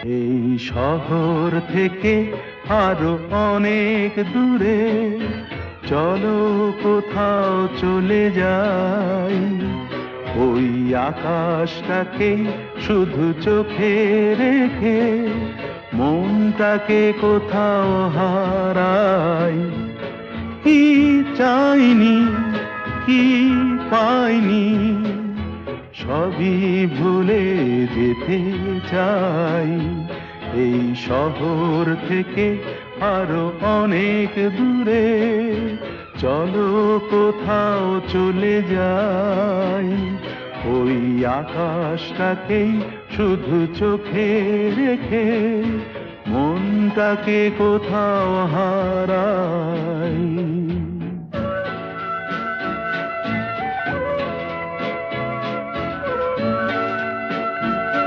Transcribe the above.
এই শহর থেকে আরো অনেক দূরে চলো কোথাও চলে যাই। ওই আকাশটাকে শুধু চোখে রেখে মনটাকে কোথাও হারাই। কি চাইনি, কি পাইনি, সবই ভুলে যেতে চাই। এই শহর থেকে আরো অনেক দূরে চলো কোথাও চলে যাই। ওই আকাশটাকেই শুধু চোখে রেখে মনটাকে কোথাও হারাই।